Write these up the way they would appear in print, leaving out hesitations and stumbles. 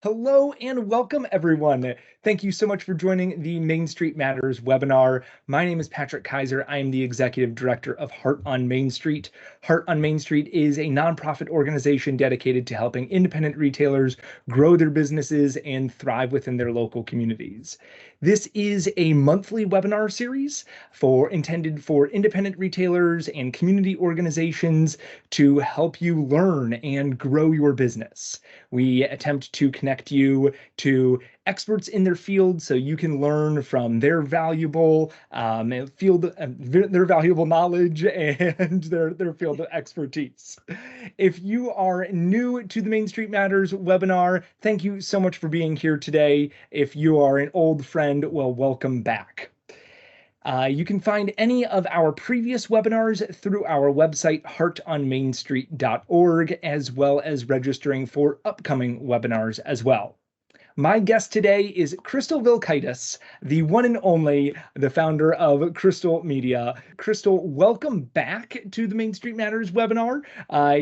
Hello and welcome, everyone. Thank you so much for joining the Main Street Matters webinar. My name is Patrick Kaiser. I am the Executive Director of Heart on Main Street. Heart on Main Street is a nonprofit organization dedicated to helping independent retailers grow their businesses and thrive within their local communities. This is a monthly webinar series intended for independent retailers and community organizations to help you learn and grow your business. We attempt to connect you to experts in their field so you can learn from their valuable their valuable knowledge and their field of expertise. If you are new to the Main Street Matters webinar, thank you so much for being here today. If you are an old friend, well, welcome back. You can find any of our previous webinars through our website, heartonmainstreet.org, as well as registering for upcoming webinars as well. My guest today is Crystal Vilkaitis, the one and only, the founder of Crystal Media. Crystal, welcome back to the Main Street Matters webinar.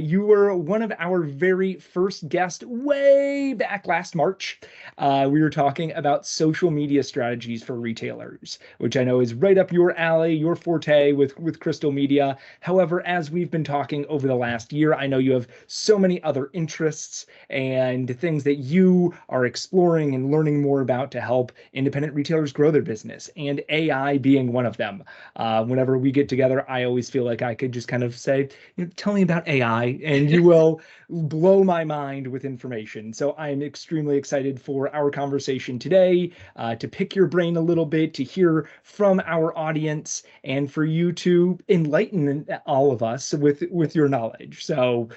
You were one of our very first guests way back last March. We were talking about social media strategies for retailers, which I know is right up your alley, your forte with Crystal Media. However, as we've been talking over the last year, I know you have so many other interests and things that you are exploring and learning more about to help independent retailers grow their business, and AI being one of them. Whenever we get together, I always feel like I could just kind of say, tell me about AI, and you will blow my mind with information. So I'm extremely excited for our conversation today, to pick your brain a little bit, to hear from our audience, and for you to enlighten all of us with your knowledge. So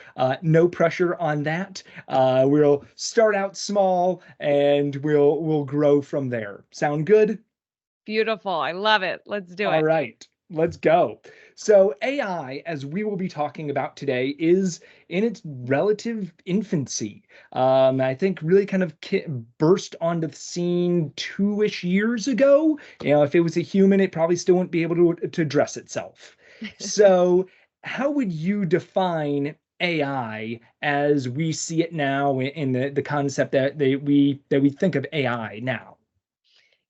no pressure on that. We'll start out small and we'll grow from there. Sound good? Beautiful. I love it. Let's do it. All right, let's go. So AI, as we will be talking about today, is in its relative infancy. I think really kind of burst onto the scene 2-ish years ago. If it was a human, it probably still wouldn't be able to dress itself. So how would you define AI as we see it now in the concept that we think of AI now?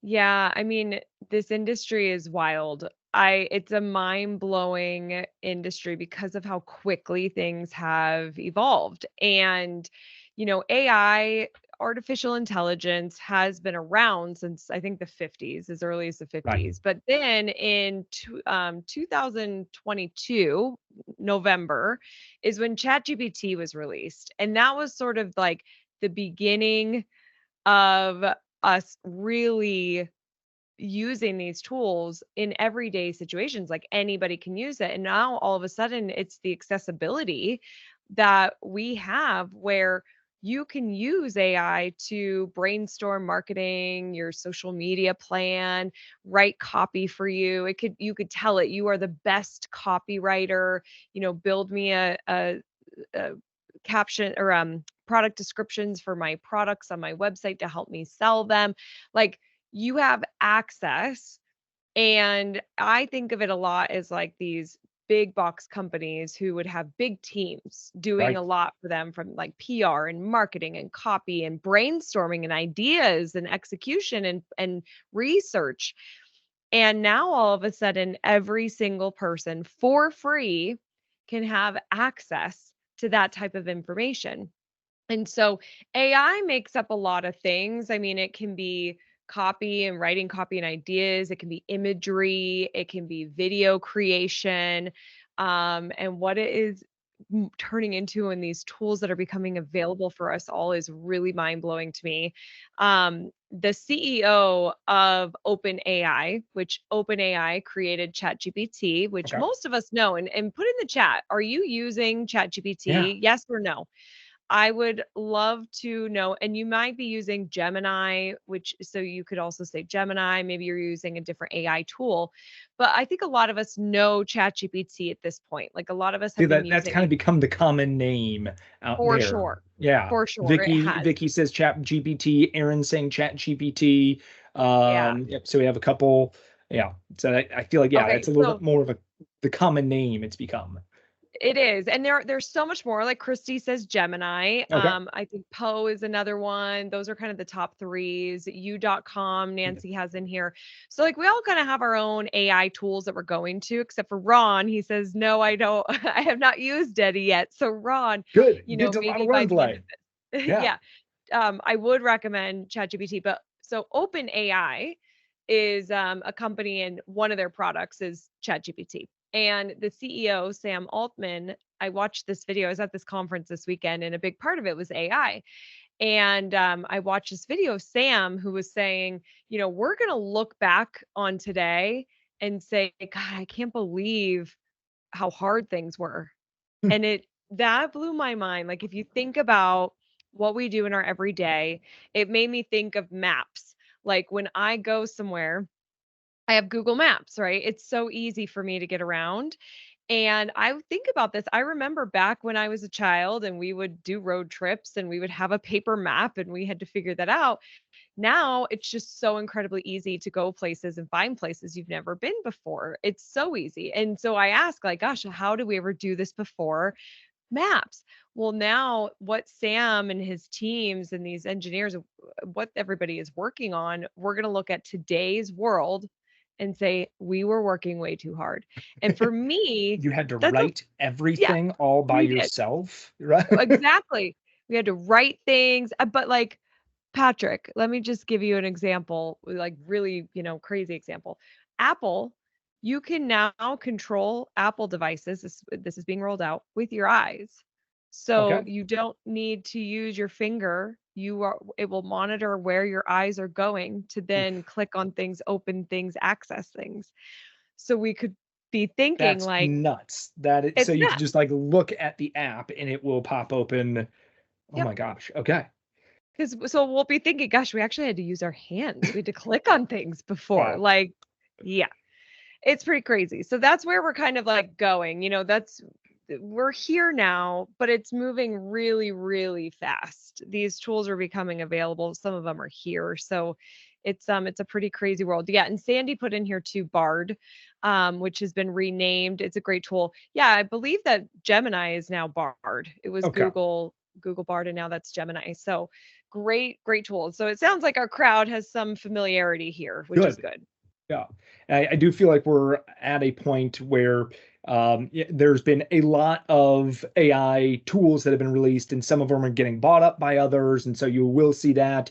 Yeah, I mean, this industry is wild. It's a mind-blowing industry because of how quickly things have evolved. And, AI, artificial intelligence, has been around since I think the 50s, as early as the Right. 50s. But then in 2022, November, is when ChatGPT was released. And that was sort of like the beginning of us really using these tools in everyday situations. Like anybody can use it. And now all of a sudden it's the accessibility that we have where you can use AI to brainstorm marketing, your social media plan, write copy for you. You could tell it you are the best copywriter, build me a caption or product descriptions for my products on my website to help me sell them. Like, you have access. And I think of it a lot as like these big box companies who would have big teams doing Right. a lot for them, from like PR and marketing and copy and brainstorming and ideas and execution and research. And now all of a sudden, every single person for free can have access to that type of information. And so AI makes up a lot of things. I mean, it can be copy and writing copy and ideas, it can be imagery, it can be video creation. And what it is turning into in these tools that are becoming available for us all is really mind blowing to me. The CEO of OpenAI, which OpenAI created ChatGPT, which Okay. most of us know, and put in the chat, are you using Yeah. ChatGPT? Yes or no? I would love to know. And you might be using Gemini, which so you could also say Gemini. Maybe you're using a different AI tool. But I think a lot of us know ChatGPT at this point. Like a lot of us See, have been that's using kind it of become the common name out for there. sure. Yeah. For sure, it Vicky has. Vicky says Chat GPT, Aaron saying Chat GPT. Yeah. Yep, so we have a couple. Yeah. So I feel like, yeah, Okay. it's a little bit So more of the common name it's become. It is. And there's so much more. Like Christy says Gemini. Okay. I think Poe is another one. Those are kind of the top threes. U.com, Yeah. Nancy has in here. So like we all kind of have our own AI tools that we're going to, except for Ron. He says, no, I don't, I have not used any yet. So Ron, Good. Gets a lot of maybe by the end wordplay. of it. Yeah. Yeah. I would recommend ChatGPT, but so OpenAI is a company and one of their products is ChatGPT. And the CEO, Sam Altman, I watched this video. I was at this conference this weekend, and a big part of it was AI. And I watched this video of Sam who was saying, we're going to look back on today and say, God, I can't believe how hard things were. Hmm. And that blew my mind. Like if you think about what we do in our everyday, it made me think of maps. Like when I go somewhere, I have Google Maps, right? It's so easy for me to get around. And I would think about this. I remember back when I was a child and we would do road trips and we would have a paper map and we had to figure that out. Now it's just so incredibly easy to go places and find places you've never been before. It's so easy. And so I ask, like, gosh, how did we ever do this before? Maps. Well, now what Sam and his teams and these engineers, what everybody is working on, we're going to look at today's world and say, we were working way too hard. And for me, You had to that's a, write yeah, everything all by we did. yourself, right? Exactly. We had to write things, but like, Patrick, let me just give you an example, like really, crazy example. Apple, you can now control Apple devices. This is being rolled out with your eyes. So Okay. you don't need to use your finger. It will monitor where your eyes are going to then Oof. click on things, open things, access things. So we could be thinking That's like nuts. So it's you could not. just like look at the app and it will pop open. Oh Yep. my gosh. Okay. Because so we'll be thinking, gosh, we actually had to use our hands. We had to click on things before. Wow. Like, yeah, it's pretty crazy. So that's where we're kind of like going. We're here now, but it's moving really, really fast. These tools are becoming available. Some of them are here. So it's a pretty crazy world. Yeah. And Sandy put in here too Bard, which has been renamed. It's a great tool. Yeah, I believe that Gemini is now Bard. It was Okay. Google Bard, and now that's Gemini. So great tools. So it sounds like our crowd has some familiarity here, which is Good. good. Yeah. I do feel like we're at a point where there's been a lot of AI tools that have been released, and some of them are getting bought up by others. And so you will see that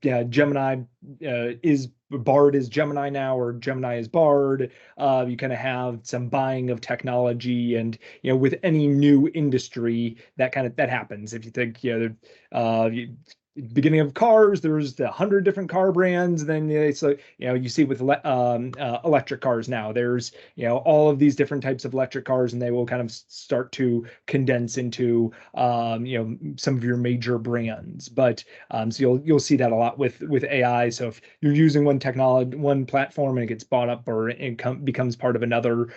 Gemini is Bard is Gemini now, or Gemini is Bard. You kind of have some buying of technology, and with any new industry, that happens. If you think, beginning of cars, there's 100 different car brands. Then so you see with electric cars now, there's all of these different types of electric cars, and they will kind of start to condense into some of your major brands. But so you'll see that a lot with AI. So if you're using one technology, one platform, and it gets bought up or becomes part of another,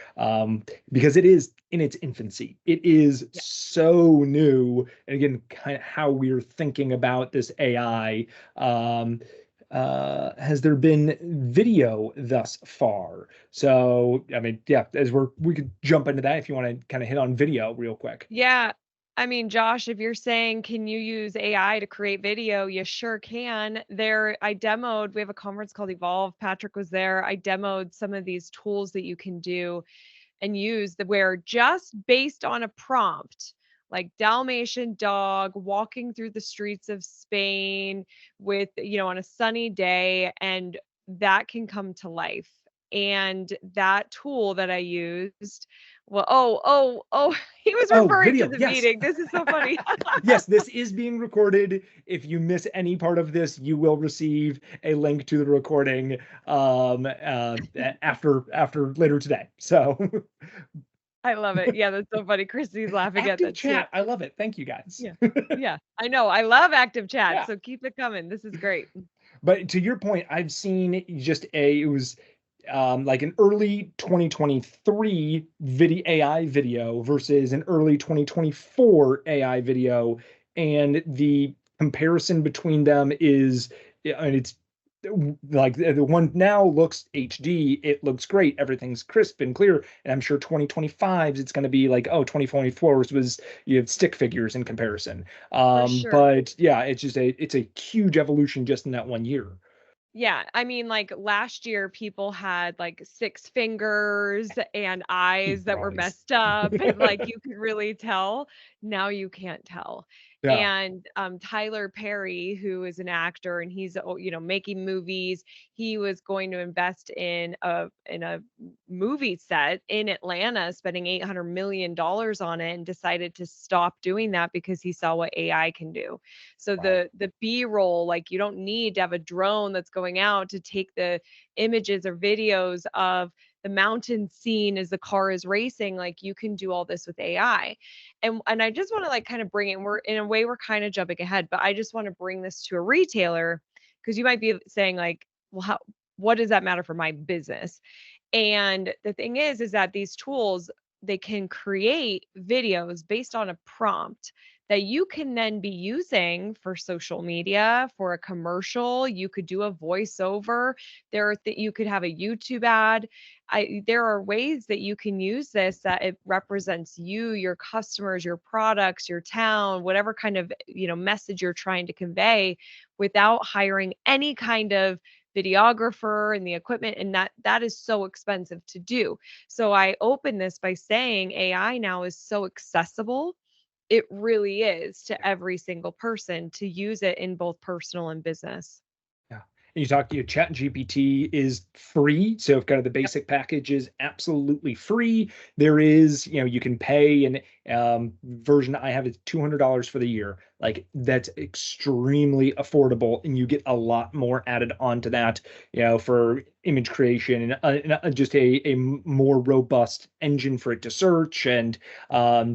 because it is in its infancy, it is Yeah. so new. And again, kind of how we're thinking about this AI. Has there been video thus far? So, I mean, yeah, we could jump into that if you want to kind of hit on video real quick. Yeah. I mean, Josh, if you're saying, can you use AI to create video? You sure can. We have a conference called Evolve. Patrick was there. I demoed some of these tools that you can do and use where just based on a prompt, like Dalmatian dog walking through the streets of Spain with, on a sunny day, and that can come to life. And that tool that I used, well, oh, he was Oh, referring to video. the Yes. meeting. This is so funny. Yes, this is being recorded. If you miss any part of this, you will receive a link to the recording after later today. So I love it. Yeah, that's so funny. Christy's laughing at active that too. chat. I love it. Thank you guys. Yeah. Yeah. I know. I love active chat. Yeah. So keep it coming. This is great. But to your point, I've seen it was like an early 2023 AI video versus an early 2024 AI video. And the comparison between them is, and it's like the one now looks HD, it looks great, everything's crisp and clear, and I'm sure 2025's it's going to be like, oh, 2024's was, you have stick figures in comparison. For sure. But yeah, it's a huge evolution just in that 1 year. Yeah, I mean, like last year, people had like six fingers and eyes that were Surprise. messed up, and like you could really tell. Now you can't tell. Yeah. And Tyler Perry, who is an actor and he's making movies, he was going to invest in a movie set in Atlanta, spending $800 million on it, and decided to stop doing that because he saw what AI can do. So Wow. the B-roll, like you don't need to have a drone that's going out to take the images or videos of the mountain scene as the car is racing. Like you can do all this with AI. And I just want to like kind of bring it, we're in a way we're kind of jumping ahead, but I just want to bring this to a retailer because you might be saying like, well, what does that matter for my business? And the thing is that these tools, they can create videos based on a prompt that you can then be using for social media, for a commercial. You could do a voiceover. You could have a YouTube ad. There are ways that you can use this that it represents you, your customers, your products, your town, whatever kind of message you're trying to convey, without hiring any kind of videographer and the equipment, and that is so expensive to do. So I open this by saying AI now is so accessible. It really is, to every single person, to use it in both personal and business. Yeah. And you talk, Chat GPT is free. So if kind of the Yep. basic package is absolutely free, there is, you can pay, and version I have is $200 for the year. Like that's extremely affordable, and you get a lot more added onto that, for image creation, and just a more robust engine for it to search. And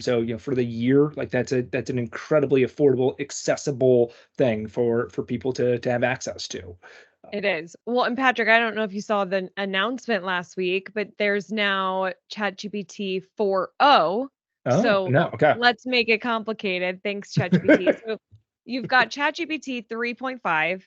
so for the year, like that's an incredibly affordable, accessible thing for people to have access to. It is. Well, and Patrick, I don't know if you saw the announcement last week, but there's now ChatGPT 4.0. Oh, So no. Okay. let's make it complicated. Thanks, ChatGPT. So you've got ChatGPT 3.5,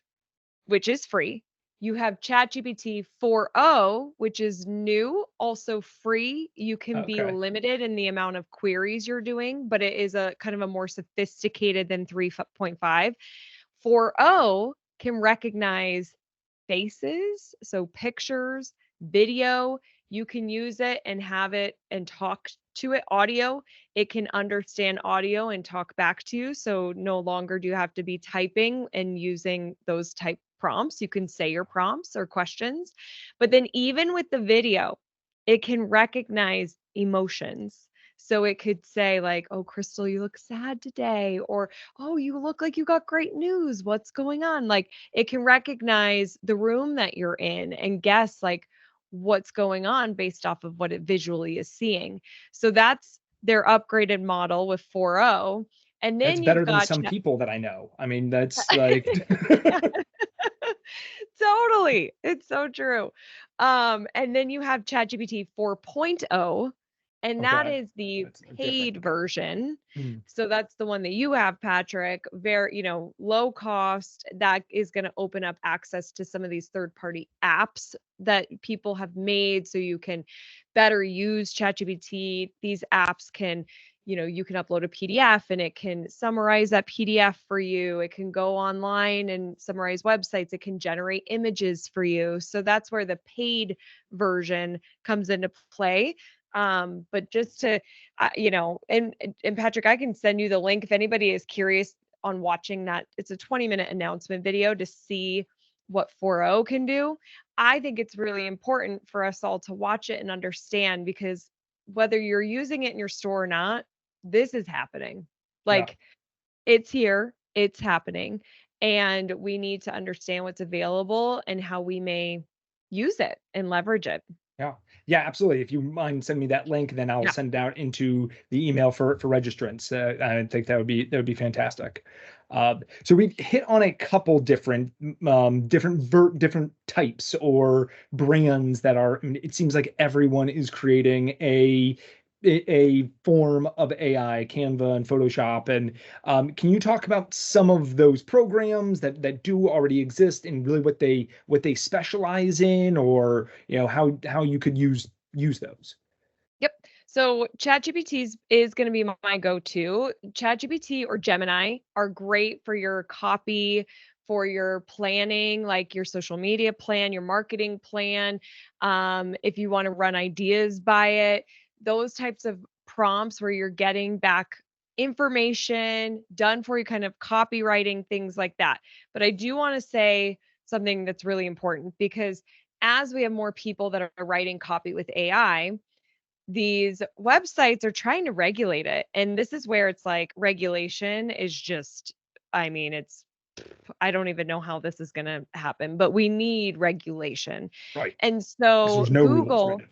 which is free. You have ChatGPT 4.0, which is new, also free. You can be Okay. limited in the amount of queries you're doing, but it is a kind of a more sophisticated than 3.5. 4.0 can recognize faces, so pictures, video. You can use it and have it and talk to it. Audio, it can understand audio and talk back to you. So no longer do you have to be typing and using those type prompts. You can say your prompts or questions. But then even with the video, it can recognize emotions. So it could say like, "Oh, Crystal, you look sad today," or, "Oh, you look like you got great news. What's going on?" Like it can recognize the room that you're in and guess like what's going on based off of what it visually is seeing. So that's their upgraded model with 4.0. And That's then you've better than got some people that I know. I mean, that's like, yeah, totally. It's so true. And then you have ChatGPT 4.0, and that okay, is the that's different. paid Okay. version. Hmm. So that's the one that you have, Patrick. Very, low cost. That is going to open up access to some of these third-party apps that people have made so you can better use ChatGPT. These apps can, you can upload a PDF and it can summarize that PDF for you. It can go online and summarize websites. It can generate images for you. So that's where the paid version comes into play. But just to, and Patrick, I can send you the link if anybody is curious on watching that. It's a 20-minute announcement video to see what 4.0 can do. I think it's really important for us all to watch it and understand, because whether you're using it in your store or not, this is happening. Yeah. Like it's here, it's happening, and we need to understand what's available and how we may use it and leverage it. Yeah. Yeah, absolutely. If you mind sending me that link, then I'll Yeah. send it out into the email for registrants. I think that would be fantastic. So we've hit on a couple different types or brands that are. I mean, it seems like everyone is creating a form of AI, Canva and Photoshop. And can you talk about some of those programs that do already exist and really what they specialize in, or how you could use those? Yep. So ChatGPT is going to be my go-to. ChatGPT or Gemini are great for your copy, for your planning, like your social media plan, your marketing plan. If you want to run ideas by it, those types of prompts where you're getting back information done for you, kind of copywriting, things like that. But I do want to say something that's really important, because as we have more people that are writing copy with AI, these websites are trying to regulate it. And this is where it's like regulation is just, I mean, I don't even know how this is going to happen, but we need regulation. Right. And Because so there's no rules right Google, now.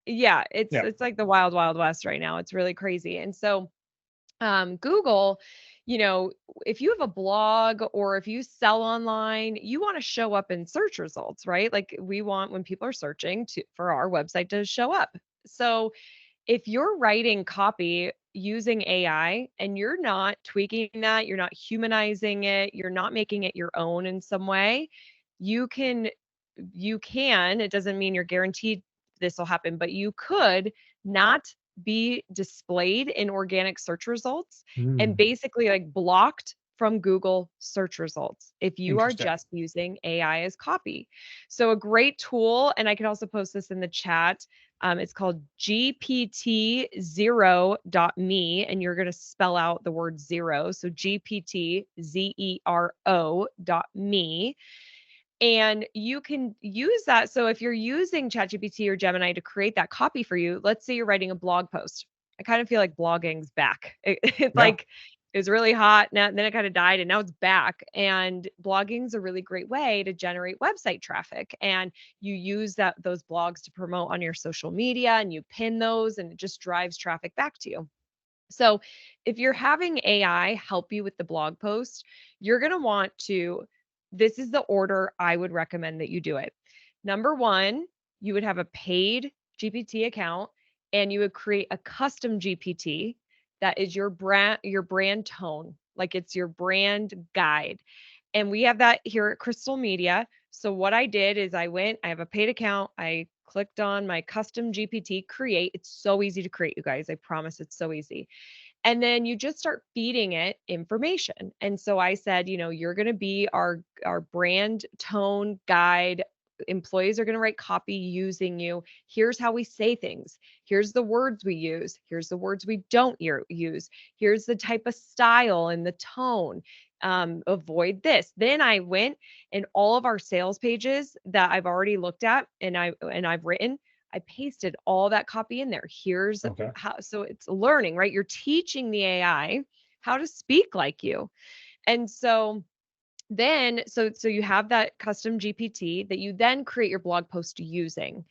yeah, Yeah. it's like the wild, wild west right now. It's really crazy. And so Google, you know, if you have a blog or if you sell online, you want to show up in search results, right? Like we want, when people are searching for our website, to show up. So if you're writing copy using AI and you're not tweaking that, you're not humanizing it, you're not making it your own in some way, you can, it doesn't mean you're guaranteed this will happen, but you could not be displayed in organic search results and Hmm. basically like blocked from Google search results if you are Interesting. just using AI as copy. So, a great tool, and I can also post this in the chat. It's called gpt0.me, and you're going to spell out the word zero. So, gpt0.me. And you can use that. So if you're using ChatGPT or Gemini to create that copy for you, let's say you're writing a blog post. I kind of feel like blogging's back. It's Yeah. like it was really hot, now then it kind of died, and now it's back. And blogging's a really great way to generate website traffic. And you use those blogs to promote on your social media, and you pin those, and it just drives traffic back to you. So, if you're having AI help you with the blog post, you're going to want to, this is the order I would recommend that you do it. Number one, you would have a paid GPT account and you would create a custom GPT that is your brand tone, like it's your brand guide. And we have that here at Crystal Media. So what I did is I have a paid account. I clicked on my custom GPT create. It's so easy to create, you guys. I promise it's so easy. And then you just start feeding it information. And so I said, you're going to be our brand tone guide. Employees are going to write copy using you. Here's how we say things. Here's the words we use. Here's the words we don't use. Here's the type of style and the tone. Avoid this. Then I went, and all of our sales pages that I've already looked at and I've written, I pasted all that copy in there. Here's Okay. how, so it's learning, right? You're teaching the AI how to speak like you. And so so you have that custom GPT that you then create your blog post using.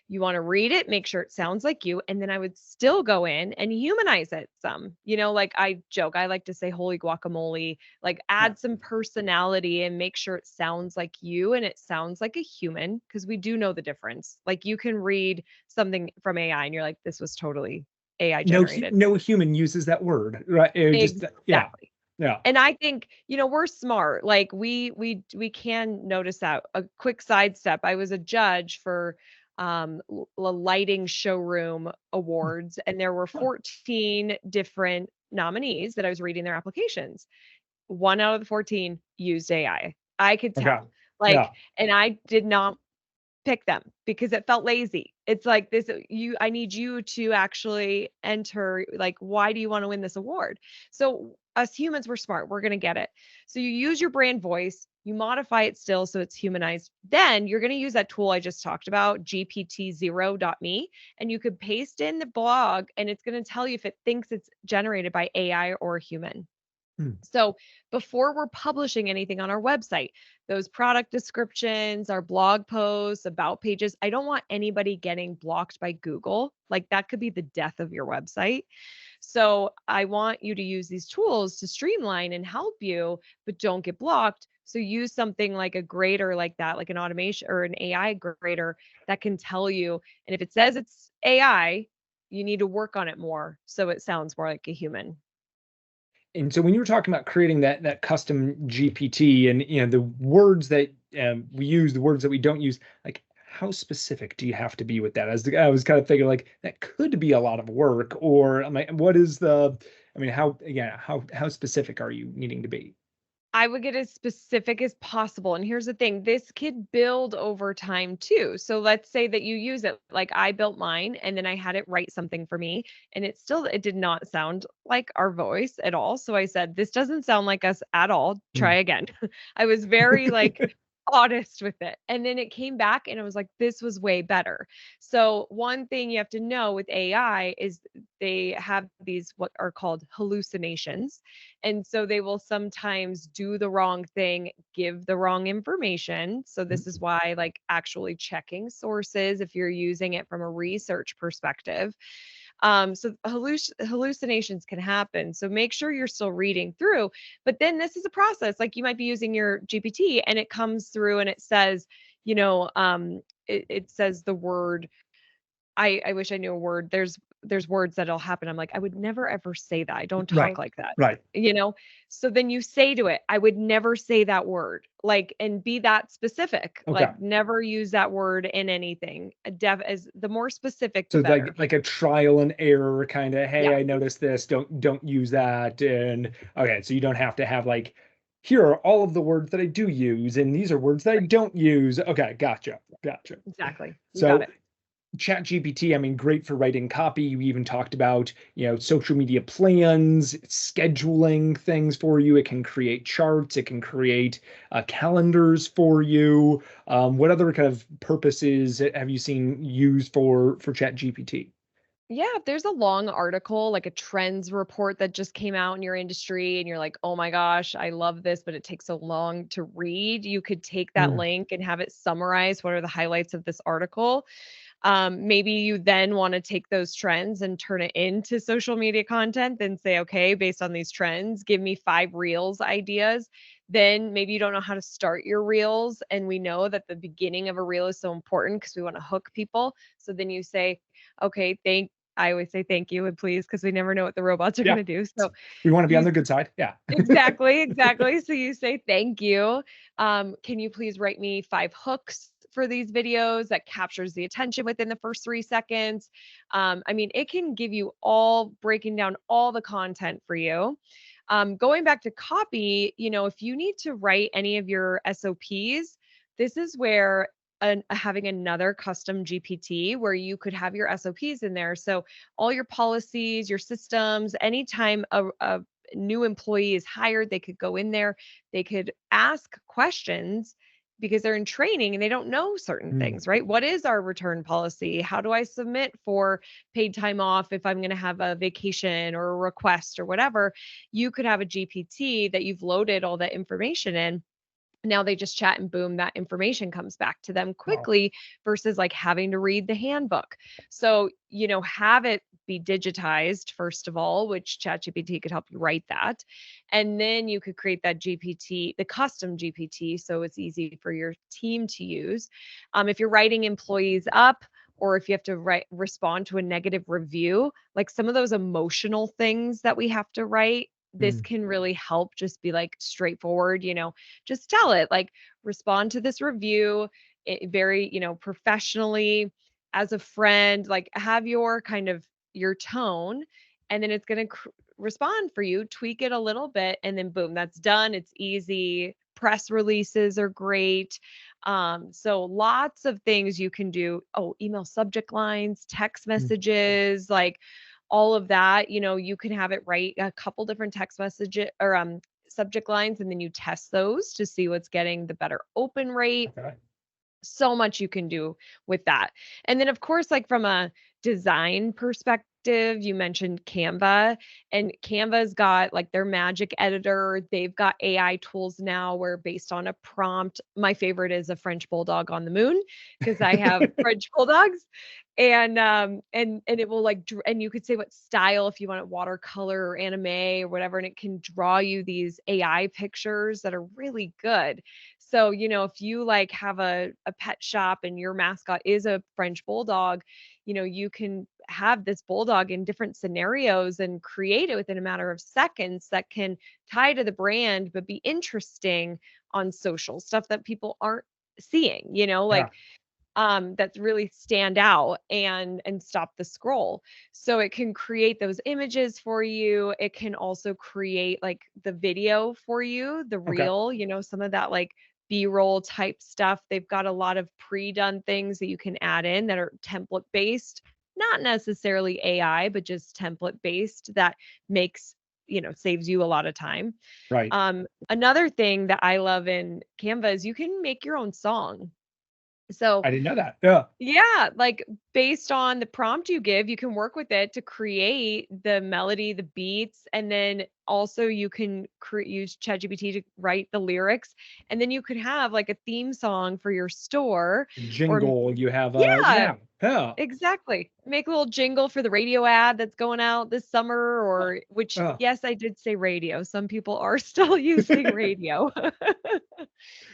You want to read it, make sure it sounds like you, and then I would still go in and humanize it some. Like I joke, I like to say holy guacamole, like Yeah. add some personality and make sure it sounds like you and it sounds like a human, because we do know the difference. Like you can read something from AI and you're like, this was totally AI generated. No human uses that word, right? It just, yeah. Exactly. Yeah. And I think, we're smart. Like we can notice that. A quick sidestep. I was a judge for lighting showroom awards, and there were Huh. 14 different nominees that I was reading their applications. One out of the 14 used AI. I could Okay. tell. Like, Yeah. and I did not pick them because it felt lazy. It's like this, I need you to actually enter, like, why do you want to win this award? So us humans, we're smart. We're going to get it. So you use your brand voice, you modify it still so it's humanized. Then you're going to use that tool I just talked about, gpt0.me, and you could paste in the blog and it's going to tell you if it thinks it's generated by AI or a human. Hmm. So before we're publishing anything on our website, those product descriptions, our blog posts, about pages, I don't want anybody getting blocked by Google. Like that could be the death of your website. So I want you to use these tools to streamline and help you, but don't get blocked. So use something like a grader like that, like an automation or an AI grader that can tell you. And if it says it's AI, you need to work on it more so it sounds more like a human. And so when you were talking about creating that custom GPT, and the words that we use, the words that we don't use, like how specific do you have to be with that? As I was kind of thinking, like that could be a lot of work, or what is the? I mean, how again, how specific are you needing to be? I would get as specific as possible. And here's the thing, this could build over time too. So let's say that you use it like I built mine and then I had it write something for me and it did not sound like our voice at all. So I said, this doesn't sound like us at all. Try Mm. again. I was very like honest with it. And then it came back and I was like, this was way better. So one thing you have to know with AI is they have these what are called hallucinations. And so they will sometimes do the wrong thing, give the wrong information. So this is why like actually checking sources if you're using it from a research perspective. So hallucinations can happen. So make sure you're still reading through. But then this is a process. Like you might be using your GPT and it comes through and it says, it says the word I wish I knew a word. There's words that'll happen. I'm like, I would never ever say that. I don't talk Right, like that. right. You know? So then you say to it, I would never say that word. Like, and be that specific. Okay. Like never use that word in anything. As the more specific, the So it's better. like a trial and error kind of, hey, Yeah, I noticed this, don't use that. And okay, so you don't have to have like, here are all of the words that I do use, and these are words that I right. don't use. Okay, gotcha, gotcha. Exactly. You got So it. chat gpt, I mean, great for writing copy. You even talked about social media plans, scheduling things for you. It can create charts, it can create calendars for you. What other kind of purposes have you seen used for chat gpt? Yeah, if there's a long article, like a trends report that just came out in your industry, and you're like, oh my gosh, I love this, but it takes so long to read, you could take that Mm, link and have it summarize what are the highlights of this article. Maybe you then want to take those trends and turn it into social media content, then say, okay, based on these trends, give me 5 reels ideas. Then maybe you don't know how to start your reels. And we know that the beginning of a reel is so important because we want to hook people. So then you say, okay, I always say thank you and please because we never know what the robots are going yeah, to do. So we want to be on you the good side. Yeah. exactly, exactly. So you say, "Thank you. Can you please write me 5 hooks for these videos that captures the attention within the first 3 seconds?" I mean, it can give you all breaking down all the content for you. Going back to copy, if you need to write any of your SOPs, this is where having another custom GPT where you could have your SOPs in there. So all your policies, your systems, anytime a new employee is hired, they could go in there, they could ask questions because they're in training and they don't know certain Mm, things, right? What is our return policy? How do I submit for paid time off if I'm going to have a vacation or a request or whatever? You could have a GPT that you've loaded all that information in. Now they just chat and boom, that information comes back to them wow. quickly versus like having to read the handbook. So, have it be digitized, first of all, which ChatGPT could help you write that. And then you could create that GPT, the custom GPT, so it's easy for your team to use. If you're writing employees up, or if you have to respond to a negative review, like some of those emotional things that we have to write, this Mm, can really help just be like straightforward, just tell it like respond to this review very professionally as a friend, like have your kind of your tone, and then it's going to respond for you, tweak it a little bit, and then boom, that's done. It's easy. Press releases are great. So lots of things you can do. Oh, email subject lines, text mm, messages, like all of that. You can have it write a couple different text messages or subject lines, and then you test those to see what's getting the better open rate. okay. So much you can do with that. And then, of course, like from a design perspective, you mentioned Canva, and Canva's got like their magic editor. They've got AI tools now where based on a prompt, my favorite is a French bulldog on the moon because I have French bulldogs. And it will like and you could say what style if you want it watercolor or anime or whatever, and it can draw you these AI pictures that are really good. So, if you like have a pet shop and your mascot is a French bulldog, you can have this bulldog in different scenarios and create it within a matter of seconds that can tie to the brand but be interesting on social stuff that people aren't seeing, Yeah. like that really stand out and stop the scroll. So it can create those images for you. It can also create like the video for you, the Okay. reel, some of that like B-roll type stuff. They've got a lot of pre-done things that you can add in that are template based, not necessarily AI, but just template based that makes, saves you a lot of time. Right. Another thing that I love in Canva is you can make your own song. So I didn't know that. Yeah. yeah, like based on the prompt you give, you can work with it to create the melody, the beats, and then also you can use ChatGPT to write the lyrics, and then you could have like a theme song for your store, or Jingle. You have yeah, yeah. Yeah. exactly. Make a little jingle for the radio ad that's going out this summer, or which Oh. yes, I did say radio. Some people are still using radio.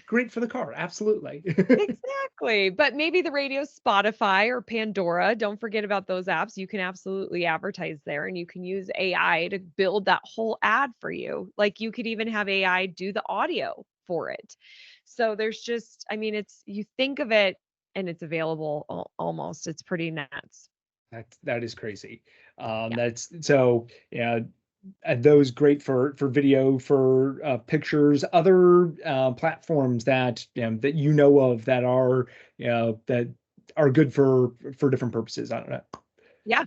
Great for the car. Absolutely. Exactly. But maybe the radio, Spotify or Pandora, don't forget about those apps. You can absolutely advertise there and you can use AI to build that whole ad for you. Like you could even have AI do the audio for it. So there's just, I mean, you think of it and it's available almost. It's pretty nuts. That is crazy. Yeah. That's so yeah. Those great for video, for pictures, other platforms that that you know of that are that are good for different purposes. I don't know. Yeah.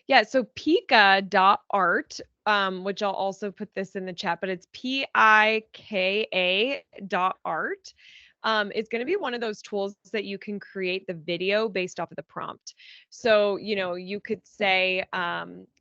Yeah. So Pika.art, which I'll also put this in the chat, but it's PIKA.art. Is going to be one of those tools that you can create the video based off of the prompt. So, you could say,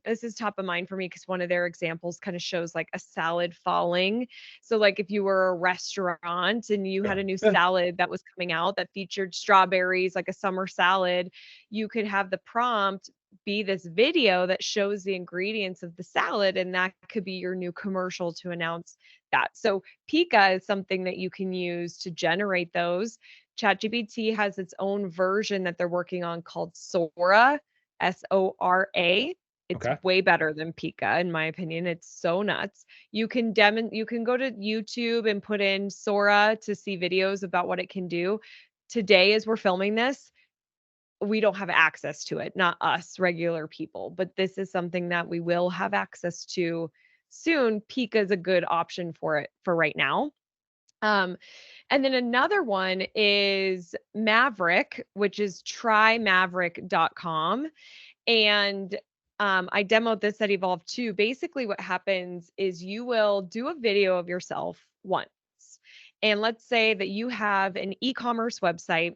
this is top of mind for me because one of their examples kind of shows like a salad falling. So, like if you were a restaurant and you had Yeah. a new Yeah. salad that was coming out that featured strawberries, like a summer salad, you could have the prompt be this video that shows the ingredients of the salad, and that could be your new commercial to announce that. So Pika is something that you can use to generate those. ChatGPT has its own version that they're working on called Sora, Sora. It's Okay. way better than Pika, in my opinion. It's so nuts. You can go to YouTube and put in Sora to see videos about what it can do. Today, as we're filming this, we don't have access to it, not us regular people, but this is something that we will have access to soon. Pika is a good option for it for right now. And then another one is Maverick, which is trymaverick.com. And I demoed this at Evolve too. Basically, what happens is you will do a video of yourself once. And let's say that you have an e commerce website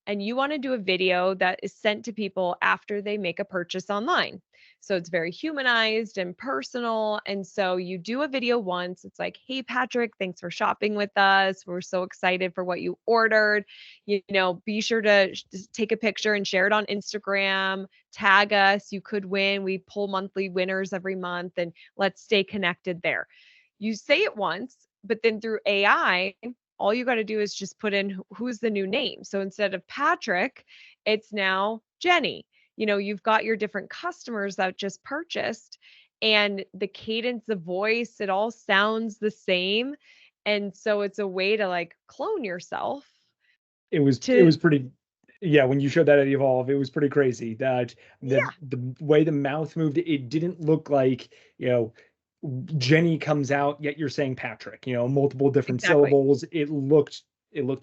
and you want to do a video that is sent to people after they make a purchase online. So it's very humanized and personal. And so you do a video once. It's like, hey, Patrick, thanks for shopping with us. We're so excited for what you ordered. Be sure to take a picture and share it on Instagram, tag us. You could win. We pull monthly winners every month, and let's stay connected there. You say it once, but then through AI, all you got to do is just put in who's the new name. So instead of Patrick, it's now Jenny. You've got your different customers that just purchased, and the cadence, the voice, it all sounds the same. And so it's a way to like clone yourself It to, was pretty. Yeah, when you showed that at Evolve, it was pretty crazy that yeah, the way the mouth moved, it didn't look like Jenny comes out, yet you're saying Patrick, multiple different exactly. syllables. It looked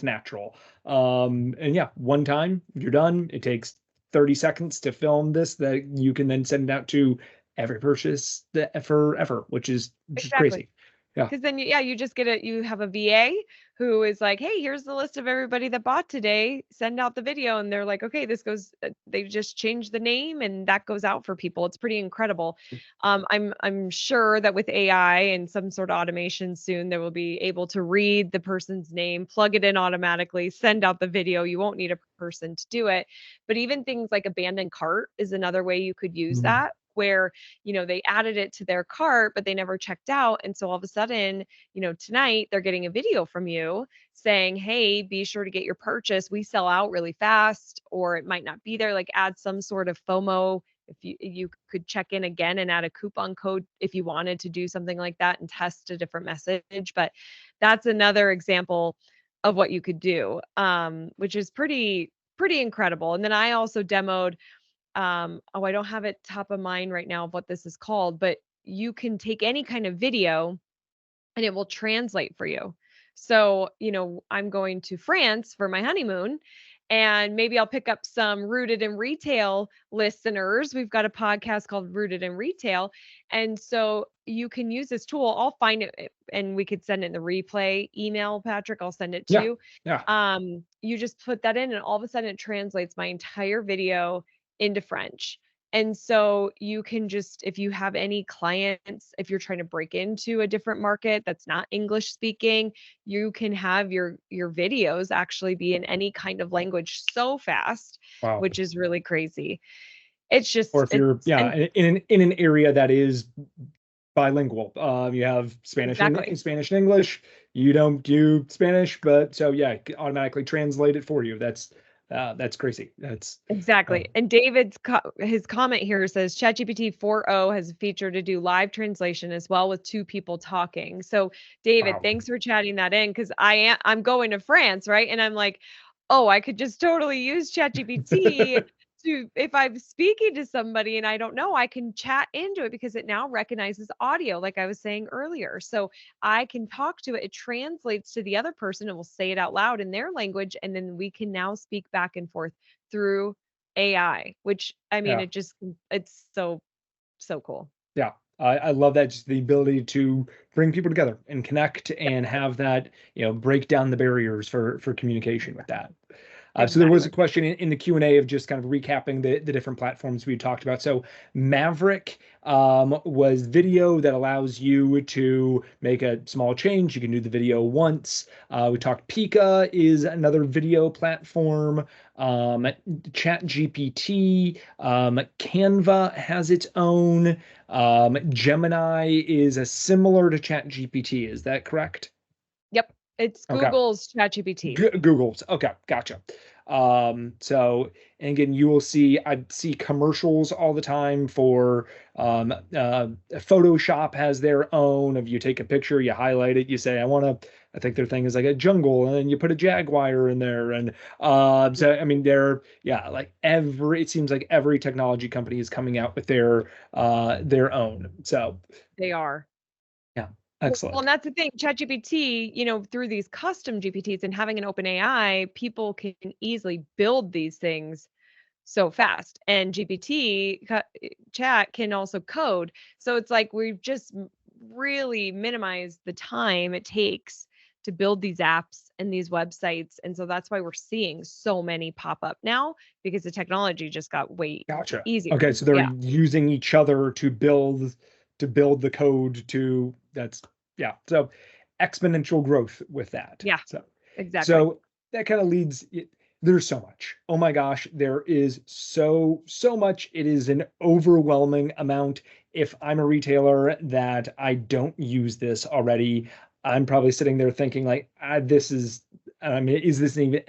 natural. And yeah, one time you're done. It takes 30 seconds to film this that you can then send it out to every purchase that ever, which is just Exactly. crazy. Yeah. Because then, yeah, you just you have a VA who is like, hey, here's the list of everybody that bought today. Send out the video. And they're like, okay, this goes, they just changed the name and that goes out for people. It's pretty incredible. I'm sure that with AI and some sort of automation soon, they will be able to read the person's name, plug it in automatically, send out the video. You won't need a person to do it. But even things like abandoned cart is another way you could use Mhm. that, where they added it to their cart but they never checked out, and so all of a sudden, tonight they're getting a video from you saying, hey, be sure to get your purchase, we sell out really fast, or it might not be there, like add some sort of FOMO If you could check in again and add a coupon code if you wanted to do something like that and test a different message. But that's another example of what you could do, which is pretty incredible. And then I also demoed, oh, I don't have it top of mind right now of what this is called, but you can take any kind of video and it will translate for you. So, I'm going to France for my honeymoon, and maybe I'll pick up some Rooted in Retail listeners. We've got a podcast called Rooted in Retail. And so you can use this tool. I'll find it and we could send it in the replay email, Patrick. I'll send it to Yeah. you. Yeah. You just put that in and all of a sudden it translates my entire video into French. And so you can just, if you have any clients, if you're trying to break into a different market that's not English speaking, you can have your videos actually be in any kind of language so fast, Wow. which is really crazy. It's Or just, if you're, and in an area that is bilingual, you have exactly. Spanish and English. You don't do Spanish, but so yeah, it automatically translate it for you. That's crazy. That's Exactly. And David's his comment here says ChatGPT 4.0 has a feature to do live translation as well with two people talking. So David, wow. thanks for chatting that in because I'm going to France, right? And I'm like, oh, I could just totally use ChatGPT to, if I'm speaking to somebody and I don't know, I can chat into it because it now recognizes audio, like I was saying earlier. So I can talk to it. It translates to the other person and will say it out loud in their language. And then we can now speak back and forth through AI, which I mean, Yeah. it's so cool. Yeah. I love that, just the ability to bring people together and connect Yep, and have that, break down the barriers for communication with that. So there was a exactly. question in the Q&A of just kind of recapping the different platforms we talked about. So Maverick was video that allows you to make a small change. You can do the video once. We talked Pika is another video platform. ChatGPT, Canva has its own. Gemini is a similar to ChatGPT. Is that correct? Yep, it's Okay. Google's ChatGPT. Google's. Okay, gotcha. So, and again, you will see, I see commercials all the time for Photoshop has their own of, you take a picture, you highlight it, you say, I think their thing is like a jungle, and then you put a jaguar in there. And so I mean, yeah, like it seems like every technology company is coming out with their own. So They are. yeah, Well, excellent. and that's the thing, ChatGPT, through these custom GPTs and having an open AI, people can easily build these things so fast. And chat can also code. So it's like we've just really minimized the time it takes to build these apps and these websites. And so that's why we're seeing so many pop up now because the technology just got way Gotcha. easier. Okay, so they're Yeah. using each other to build the code to that's yeah. So exponential growth with that. Yeah, So exactly. so that kind of there's so much. Oh my gosh, there is so much. It is an overwhelming amount. If I'm a retailer that I don't use this already, I'm probably sitting there thinking like, this is, I mean, is this even,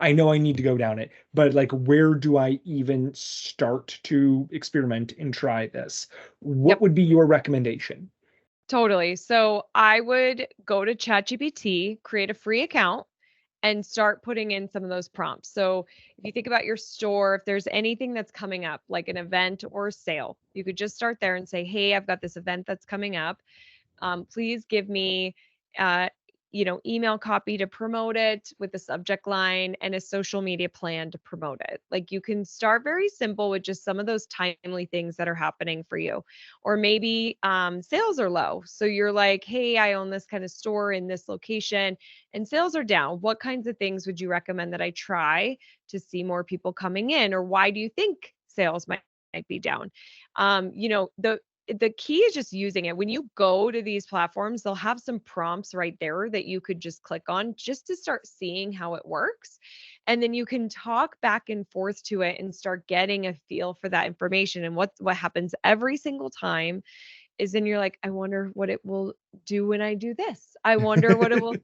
I know I need to go down it, but like, where do I even start to experiment and try this? What Yep. would be your recommendation? Totally. So I would go to ChatGPT, create a free account, and start putting in some of those prompts. So if you think about your store, if there's anything that's coming up, like an event or a sale, you could just start there and say, hey, I've got this event that's coming up. Please give me uh, email copy to promote it with the subject line and a social media plan to promote it. Like you can start very simple with just some of those timely things that are happening for you. Or maybe sales are low. So you're like, hey, I own this kind of store in this location and sales are down. What kinds of things would you recommend that I try to see more people coming in? Or why do you think sales might be down? The key is just using it. When you go to these platforms, they'll have some prompts right there that you could just click on just to start seeing how it works. And then you can talk back and forth to it and start getting a feel for that information. And what happens every single time is then you're like, I wonder what it will do when I do this. I wonder what it will.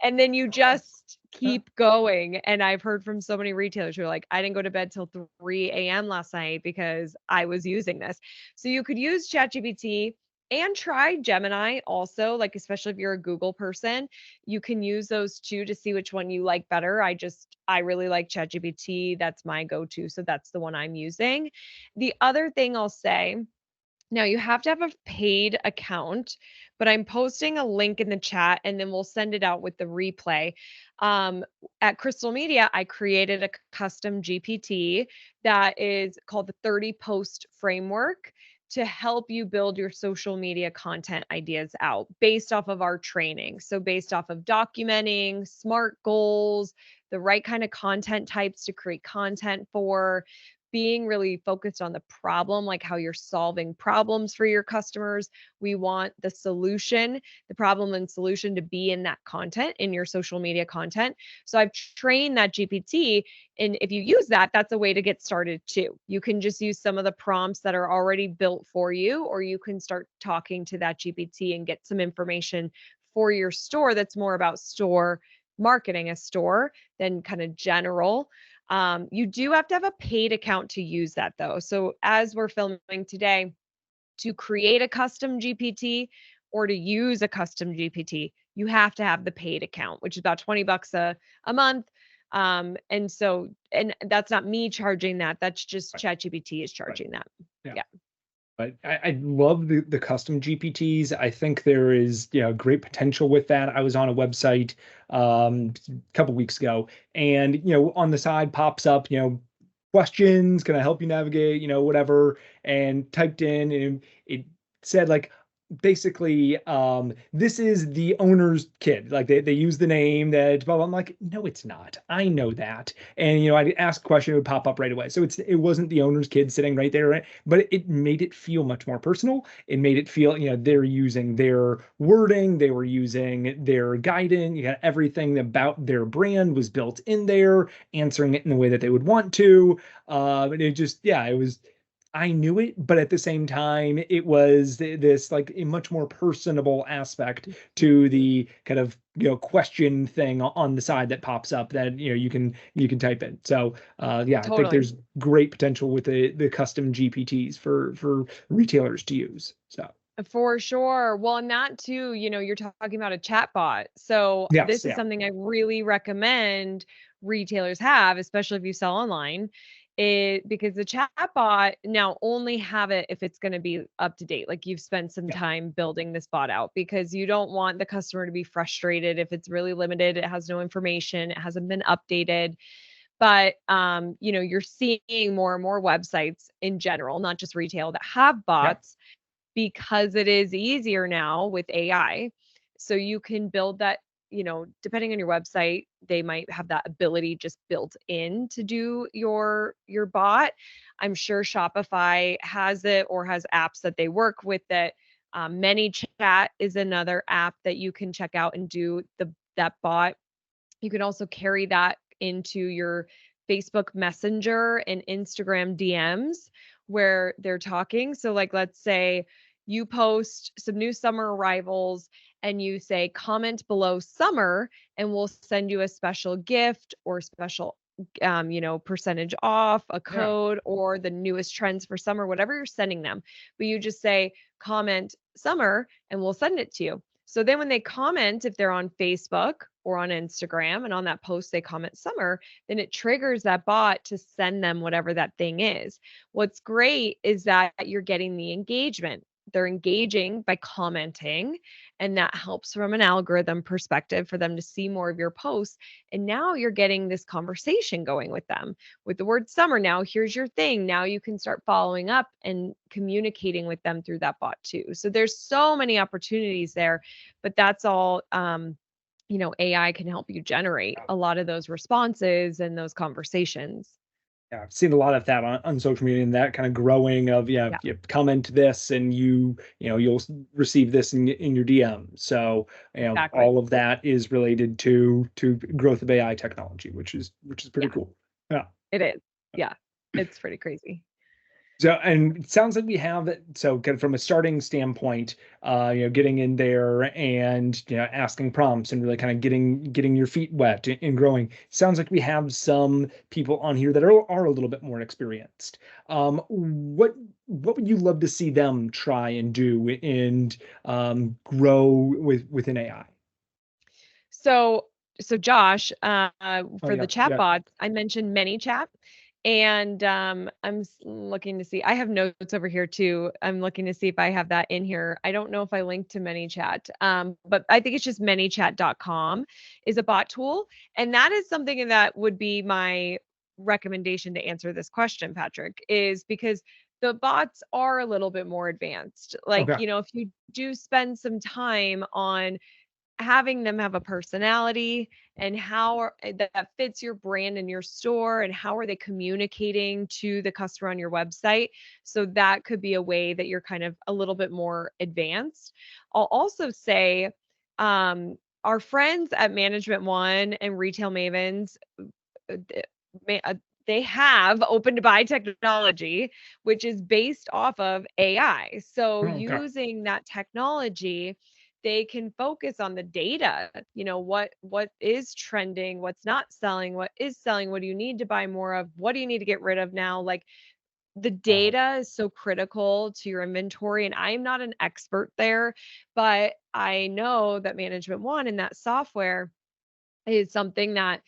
And then you just keep going. And I've heard from so many retailers who are like, I didn't go to bed till 3 a.m. last night because I was using this. So you could use ChatGPT and try Gemini also, like, especially if you're a Google person, you can use those two to see which one you like better. I really like ChatGPT. That's my go-to. So that's the one I'm using. The other thing I'll say, now you have to have a paid account, but I'm posting a link in the chat and then we'll send it out with the replay. Um, at Crystal Media, I created a custom GPT that is called the 30 post framework to help you build your social media content ideas out based off of our training. So, based off of documenting, SMART goals, the right kind of content types to create content for, being really focused on the problem, like how you're solving problems for your customers. We want the solution, the problem and solution to be in that content, in your social media content. So I've trained that GPT. And if you use that, that's a way to get started too. You can just use some of the prompts that are already built for you, or you can start talking to that GPT and get some information for your store that's more about store marketing, a store, than kind of general. You do have to have a paid account to use that though. So as we're filming today, to create a custom GPT or to use a custom GPT, you have to have the paid account, which is about 20 bucks a month. And that's not me charging that. That's just ChatGPT is charging that. Yeah. But I love the custom GPTs. I think there is, great potential with that. I was on a website a couple weeks ago, and on the side pops up, questions, can I help you navigate, whatever, and typed in, and it said like, basically, this is the owner's kid. Like they use the name that, blah, blah. I'm like, no, it's not. I know that. And I'd ask a question, it would pop up right away. So it wasn't the owner's kid sitting right there, right? But it made it feel much more personal. It made it feel, they're using their wording, they were using their guidance, everything about their brand was built in there, answering it in the way that they would want to. And it just, yeah, it was, I knew it, but at the same time, it was this like a much more personable aspect to the kind of question thing on the side that pops up that you can type in. So yeah, I think Totally. there's great potential with the custom GPTs for retailers to use. So For sure. Well, and that too, you're talking about a chat bot. So yes, this is yeah, something I really recommend retailers have, especially if you sell online, because the chat bot now only have it if it's going to be up to date. Like you've spent some yeah, time building this bot out because you don't want the customer to be frustrated if it's really limited, it has no information, it hasn't been updated. But you're seeing more and more websites in general, not just retail, that have yeah, bots because it is easier now with AI. So you can build that, depending on your website, they might have that ability just built in to do your bot. I'm sure Shopify has it or has apps that they work with that. ManyChat is another app that you can check out and do that bot. You can also carry that into your Facebook Messenger and Instagram DMs where they're talking. So, like, let's say you post some new summer arrivals and you say, comment below summer, and we'll send you a special gift or special, percentage off, a yeah, code, or the newest trends for summer, whatever you're sending them. But you just say, comment summer, and we'll send it to you. So then when they comment, if they're on Facebook or on Instagram and on that post they comment summer, then it triggers that bot to send them whatever that thing is. What's great is that you're getting the engagement. They're engaging by commenting, and that helps from an algorithm perspective for them to see more of your posts. And now you're getting this conversation going with them with the word summer. Now, here's your thing. Now you can start following up and communicating with them through that bot too. So there's so many opportunities there, but that's all AI can help you generate a lot of those responses and those conversations. yeah. I've seen a lot of that on social media, and that kind of growing of, yeah, Yeah, you comment this and you'll receive this in your DM. So exactly. all of that is related to growth of AI technology, which is pretty Yeah, cool. Yeah. it is. Yeah, it's pretty crazy. So, and it sounds like we have, so kind of from a starting standpoint, getting in there and, asking prompts and really kind of getting your feet wet and growing. Sounds like we have some people on here that are a little bit more experienced. What would you love to see them try and do and grow within AI? So, so Josh, Oh for the yeah, chat yeah. bots, I mentioned ManyChat, and looking to see. I have notes over here too. I'm looking to see if I have that in here. I don't know if I linked to ManyChat, but I think it's just ManyChat.com is a bot tool, and that is something that would be my recommendation to answer this question, Patrick, is because the bots are a little bit more advanced. Like, Okay. if you do spend some time on having them have a personality and that fits your brand and your store, and how are they communicating to the customer on your website. So that could be a way that you're kind of a little bit more advanced. I'll also say, um, our friends at Management One and Retail Mavens, uh, uh, they have open to buy technology, which is based off of AI. So Okay. using that technology, they can focus on the data. What is trending, what's not selling, what is selling, what do you need to buy more of, what do you need to get rid of now? Like, the Wow. data is so critical to your inventory, and I'm not an expert there, but I know that Management One and that software is something that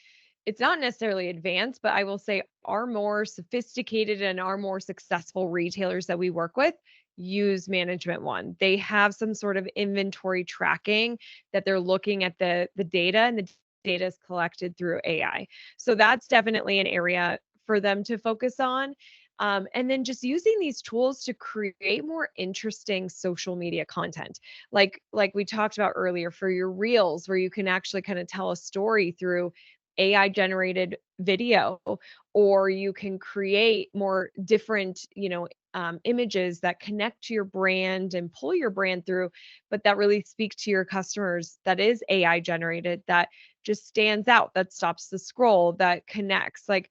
it's not necessarily advanced, but I will say our more sophisticated and our more successful retailers that we work with use Management One. They have some sort of inventory tracking that they're looking at the data, and the data is collected through AI. So that's definitely an area for them to focus on. And then just using these tools to create more interesting social media content, like we talked about earlier, for your reels, where you can actually kind of tell a story through AI generated video, or you can create more different, images that connect to your brand and pull your brand through, but that really speak to your customers. That is AI generated, that just stands out, that stops the scroll, that connects. Like,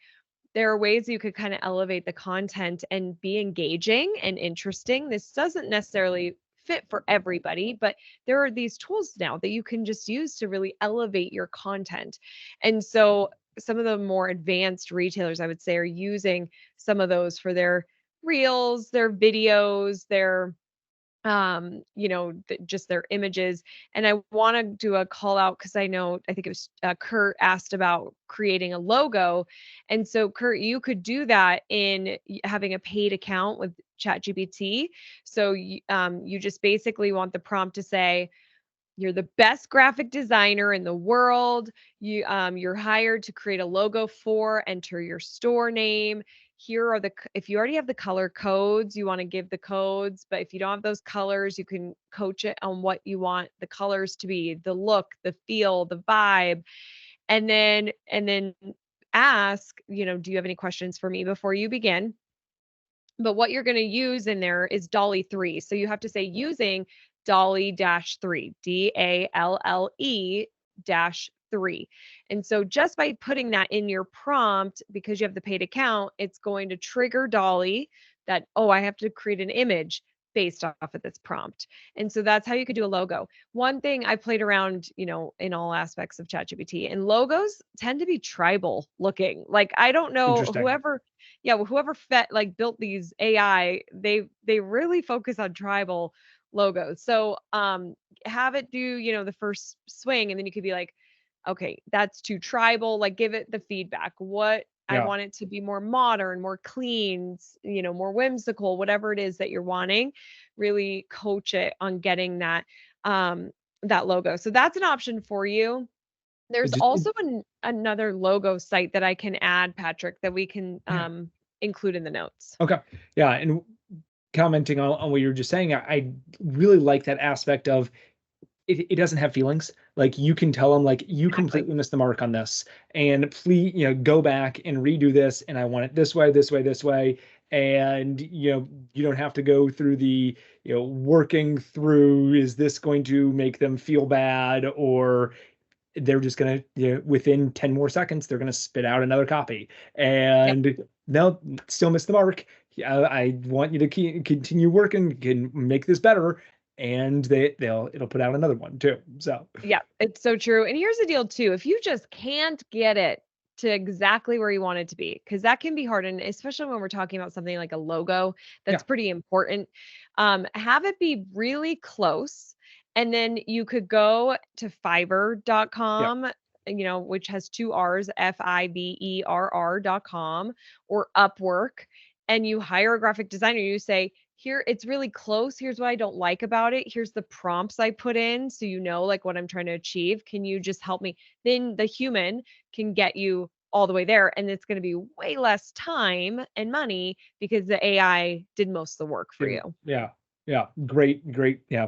there are ways you could kind of elevate the content and be engaging and interesting. This doesn't necessarily fit for everybody, but there are these tools now that you can just use to really elevate your content. And so some of the more advanced retailers, I would say, are using some of those for their reels, their videos, their just their images. And I want to do a call out because I think it was Kurt asked about creating a logo. And so, Kurt, you could do that in having a paid account with ChatGPT. So you just basically want the prompt to say, you're the best graphic designer in the world. You're hired to create a logo for, enter your store name. Here are if you already have the color codes, you want to give the codes, but if you don't have those colors, you can coach it on what you want the colors to be, the look, the feel, the vibe. And then ask, do you have any questions for me before you begin? But what you're going to use in there is Dolly 3. So you have to say using Dolly dash 3, DALLE dash 3. And so just by putting that in your prompt, because you have the paid account, it's going to trigger Dolly that, oh, I have to create an image based off of this prompt. And so that's how you could do a logo. One thing I played around, in all aspects of ChatGPT, and logos tend to be tribal looking. Like, I don't know, Interesting. whoever built these AI, they really focus on tribal logos. So have it do, the first swing, and then you could be like, okay, that's too tribal. Like, give it the feedback. What I Yeah. want it to be more modern, more clean, more whimsical, whatever it is that you're wanting. Really coach it on getting that logo. So that's an option for you. It There's just, also another logo site that I can add, Patrick, that we can yeah. include in the notes. Okay. Yeah. And commenting on what you were just saying, I really like that aspect of it doesn't have feelings. Like, you can tell them, like, you Exactly. completely missed the mark on this, and please, go back and redo this, and I want it this way, this way, this way. And you don't have to go through the working through, is this going to make them feel bad, or they're just going to, within 10 more seconds, they're going to spit out another copy. Yep. And no, still missed the mark. I want you to continue working, can make this better. And it'll put out another one too. So Yeah, it's so true. And here's the deal too. If you just can't get it to exactly where you want it to be, because that can be hard. And especially when we're talking about something like a logo, yeah, that's pretty important. Have it be really close. And then you could go to yeah, fiverr.com, which has two R's, fiverr.com, or Upwork, and you hire a graphic designer. You say, here it's really close, here's what I don't like about it, here's the prompts I put in, so like what I'm trying to achieve, can you just help me? Then the human can get you all the way there, and it's going to be way less time and money because the AI did most of the work for you. yeah, yeah. Great. Yeah,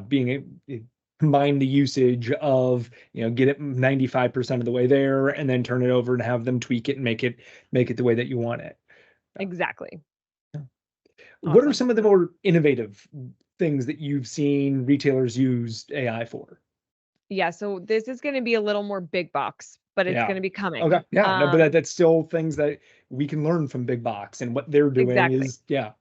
combine the usage of, get it 95% of the way there, and then turn it over and have them tweak it and make it the way that you want it. Exactly. What are Awesome. some of the more innovative things that you've seen retailers use AI for? Yeah, so this is going to be a little more big box, but it's Yeah. going to be coming. Okay. Yeah. No, but that's still things that we can learn from big box, and what they're doing Exactly. is, yeah.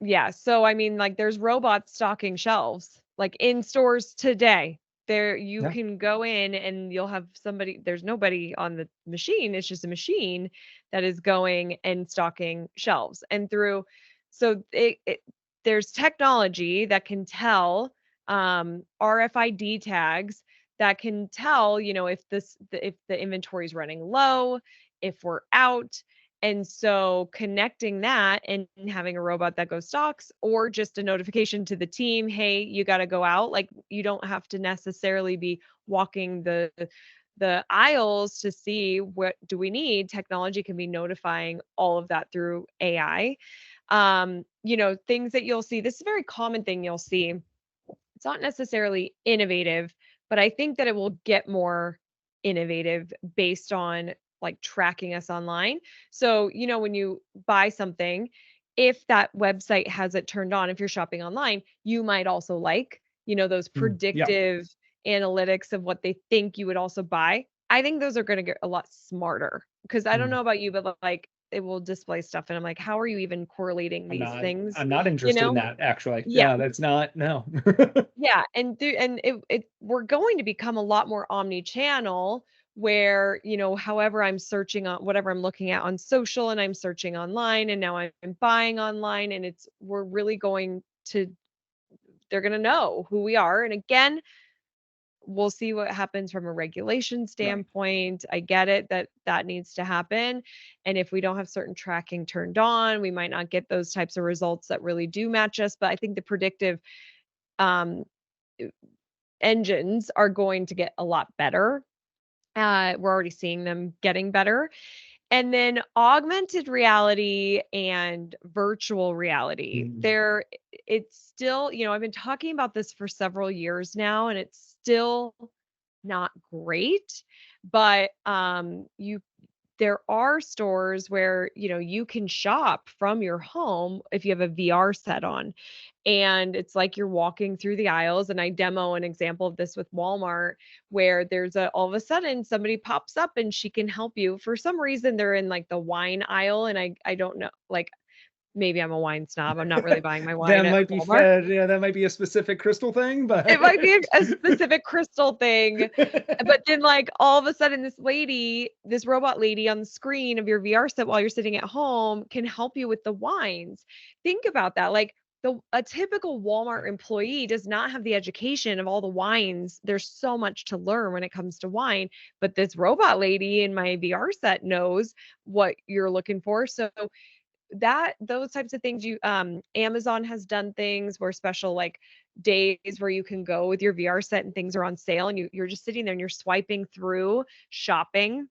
Yeah. So I mean, like there's robots stocking shelves like in stores today. There you Yeah. can go in and you'll have somebody, there's nobody on the machine. It's just a machine that is going and stocking shelves. And through so there's technology that can tell RFID tags that can tell, if the inventory is running low, if we're out, and so connecting that and having a robot that goes stocks, or just a notification to the team, hey, you got to go out. Like you don't have to necessarily be walking the aisles to see what do we need. Technology can be notifying all of that through AI. Things that you'll see. This is a very common thing you'll see. It's not necessarily innovative, but I think that it will get more innovative based on like tracking us online. So, when you buy something, if that website has it turned on, if you're shopping online, you might also like, those Yeah. predictive analytics of what they think you would also buy. I think those are going to get a lot smarter because I don't Mm. know about you, but like it will display stuff. And I'm like, how are you even correlating I'm these not things? I'm not You interested in know? that, actually. Yeah. Yeah, that's not, no. Yeah, and we're going to become a lot more omni-channel where, however I'm searching on whatever I'm looking at on social and I'm searching online and now I'm buying online, and we're really going to they're going to know who we are. And again, we'll see what happens from a regulation Right. standpoint. I get it that that needs to happen. And if we don't have certain tracking turned on, we might not get those types of results that really do match us. But I think the predictive um engines are going to get a lot better. We're already seeing them getting better. And then augmented reality and virtual reality. Mm. It's still, I've been talking about this for several years now, and it's still not great. But there are stores where, you can shop from your home if you have a VR set on. And it's like you're walking through the aisles. And I demo an example of this with Walmart, where all of a sudden somebody pops up and she can help you. For some reason, they're in like the wine aisle. And I don't know, like maybe I'm a wine snob. I'm not really buying my wine That at might be Walmart. fed. Yeah, that might be a specific crystal thing, It but might be a specific crystal thing. But then, like, all of a sudden, this robot lady on the screen of your VR set while you're sitting at home can help you with the wines. Think about that. Like, a typical Walmart employee does not have the education of all the wines. There's so much to learn when it comes to wine, but this robot lady in my VR set knows what you're looking for. So those types of things, Amazon has done things where special like days where you can go with your VR set and things are on sale, and you're just sitting there and you're swiping through shopping.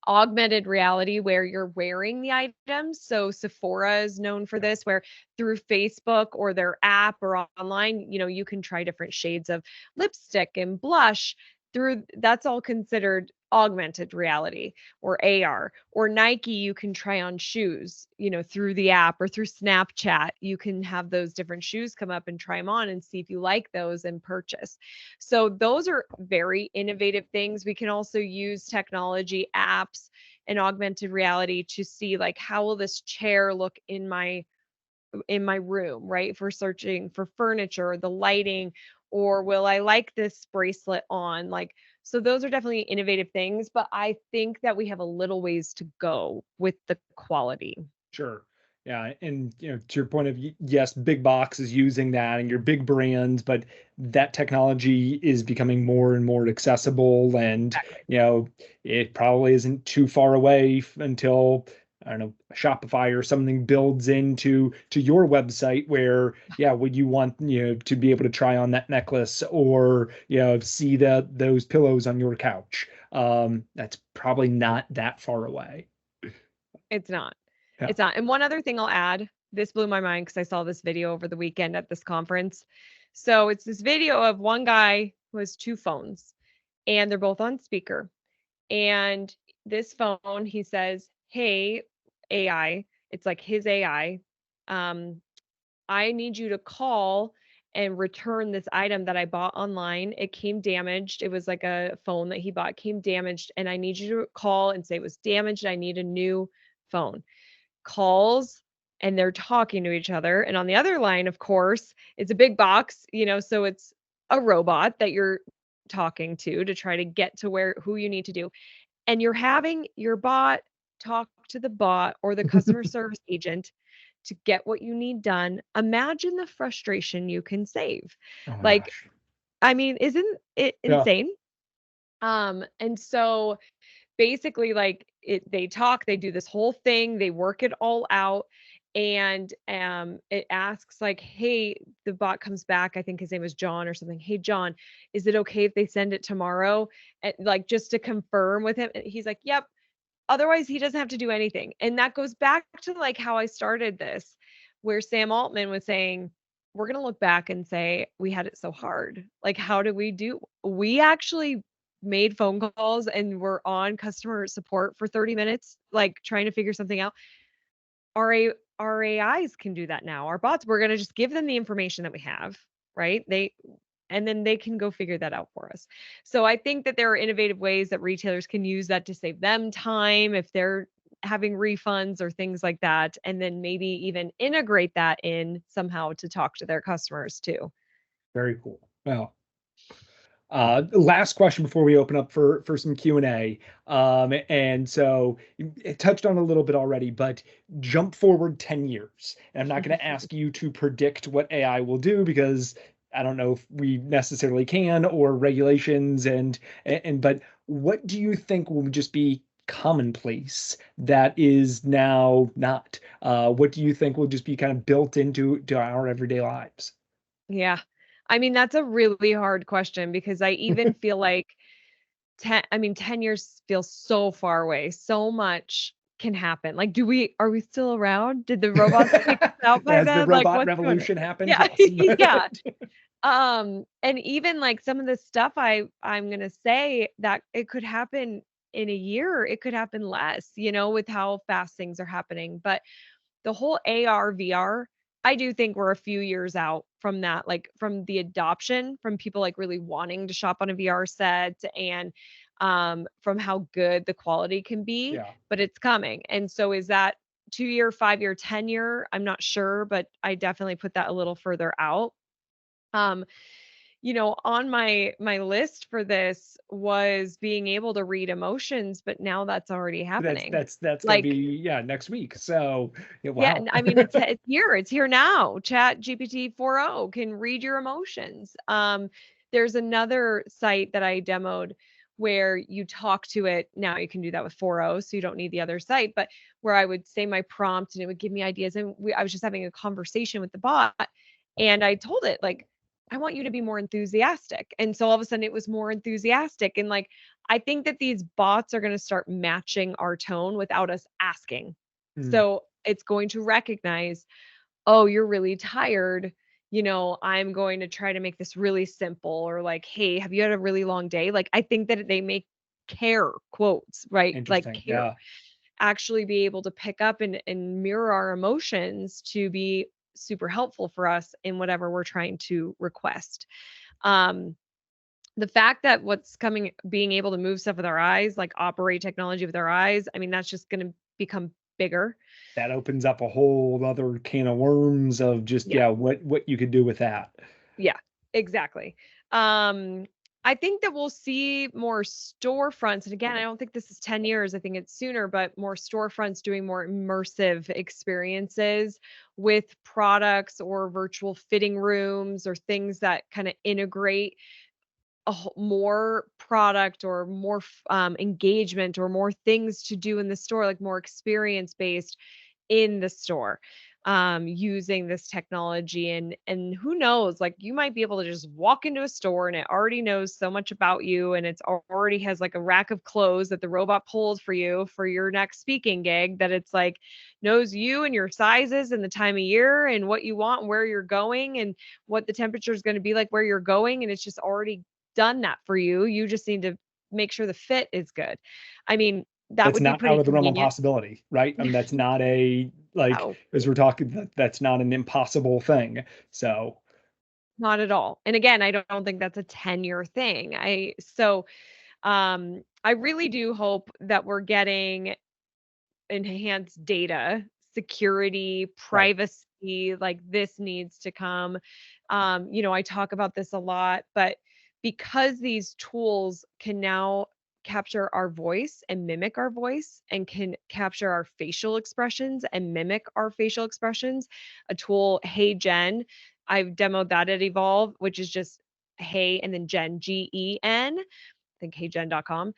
Augmented reality where you're wearing the items. So Sephora is known for this, where through Facebook or their app or online, you can try different shades of lipstick and blush. Through That's all considered augmented reality or AR. Or Nike, you can try on shoes, through the app, or through Snapchat. You can have those different shoes come up and try them on and see if you like those and purchase. So those are very innovative things. We can also use technology, apps, and augmented reality to see, like, how will this chair look in my room, right? For searching for furniture, the lighting, or will I like this bracelet on? Like, so those are definitely innovative things, but I think that we have a little ways to go with the quality. Sure. Yeah, and to your point of yes, big box is using that and your big brands, but that technology is becoming more and more accessible, and Exactly. it probably isn't too far away until, I don't know, Shopify or something builds to your website where, yeah, would you want to be able to try on that necklace, or see those pillows on your couch? That's probably not that far away. It's not. Yeah. It's not. And one other thing I'll add, this blew my mind because I saw this video over the weekend at this conference. So it's this video of one guy who has two phones and they're both on speaker. And this phone, he says, "Hey, AI," it's like his AI, um, "I need you to call and return this item that I bought online. It came damaged. It was like a phone that he bought, came damaged, and I need you to call and say it was damaged. I need a new phone." Calls, and they're talking to each other. And on the other line, of course, it's a big box, so it's a robot that you're talking to try to get to who you need to do. And you're having your bot talk to the bot or the customer service agent to get what you need done. Imagine the frustration you can save. Oh my Like, gosh. I mean, isn't it Yeah. insane? And so basically, like, they talk, they do this whole thing, they work it all out, and it asks, like, "Hey," the bot comes back, I think his name is John or something, "Hey John, is it okay if they send it tomorrow?" And, like, just to confirm with him, and he's like, "Yep." Otherwise he doesn't have to do anything. And that goes back to, like, how I started this, where Sam Altman was saying, we're going to look back and say we had it so hard. Like, how did we actually made phone calls and were on customer support for 30 minutes, like, trying to figure something out. Our AIs can do that now. Our bots, we're going to just give them the information that we have, right? And then they can go figure that out for us. So I think that there are innovative ways that retailers can use that to save them time if they're having refunds or things like that, and then maybe even integrate that in somehow to talk to their customers too. Very cool. Well, last question before we open up for some Q&A. And so it touched on a little bit already, but jump forward 10 years. And I'm not going to ask you to predict what AI will do, because I don't know if we necessarily can, or regulations, but what do you think will just be commonplace that is now not? What do you think will just be kind of built into our everyday lives? Yeah. I mean, that's a really hard question because I even feel like 10 years feels so far away. So much can happen. Like, are we still around? Did the robots take us out by Has the then? Like, robot what's going on? revolution happened? Yeah. Yes. Yeah. And even like some of the stuff I'm gonna say that it could happen in a year, it could happen less, with how fast things are happening. But the whole AR, VR, I do think we're a few years out from that, like from the adoption, from people like really wanting to shop on a VR set, and from how good the quality can be, Yeah. but it's coming. And so is that 2 year, 5 year, 10 year? I'm not sure, but I definitely put that a little further out. Um, on my list for this was being able to read emotions, but now that's already That's happening. that's that's gonna Like, be, yeah, next week. So yeah, yeah, wow. I mean, it's here now. Chat GPT 4.0 can read your emotions. There's another site that I demoed where you talk to it. Now you can do that with 4.0, so you don't need the other site, but where I would say my prompt and it would give me ideas. And I was just having a conversation with the bot, and I told it, like, I want you to be more enthusiastic. And so all of a sudden it was more enthusiastic. And, like, I think that these bots are going to start matching our tone without us asking. Mm. So it's going to recognize, oh, you're really tired. I'm going to try to make this really simple, or like, hey, have you had a really long day? Like, I think that they make care quotes, right? Like Interesting. care, Yeah. actually be able to pick up and mirror our emotions to be super helpful for us in whatever we're trying to request. Um, the fact that what's coming, being able to move stuff with our eyes, like operate technology with our eyes, I mean, that's just going to become bigger. That opens up a whole other can of worms of just, Yeah. yeah, what you could do with that. Yeah, exactly. Um, I think that we'll see more storefronts. And again, I don't think this is 10 years. I think it's sooner, but more storefronts doing more immersive experiences with products or virtual fitting rooms or things that kind of integrate more product or more engagement or more things to do in the store, like more experience based in the store, using this technology. And who knows, like you might be able to just walk into a store and it already knows so much about you, and it's already has like a rack of clothes that the robot pulled for you for your next speaking gig, that it's like knows you and your sizes and the time of year and what you want and where you're going and what the temperature is going to be like where you're going, and it's just already done that for you. You just need to make sure the fit is good. I mean, that That's would be not out pretty of the realm of convenient. possibility, right? I mean, that's not a, like, No, as we're talking, that's not an impossible thing. So, not at all. And again, I don't think that's a 10-year thing. I really do hope that we're getting enhanced data security, right. privacy, like this needs to come. I talk about this a lot, but because these tools can now capture our voice and mimic our voice and can capture our facial expressions and mimic our facial expressions, a tool, Hey Gen, I've demoed that at Evolve, which is just Hey and then Gen, Gen, I think heygen.com.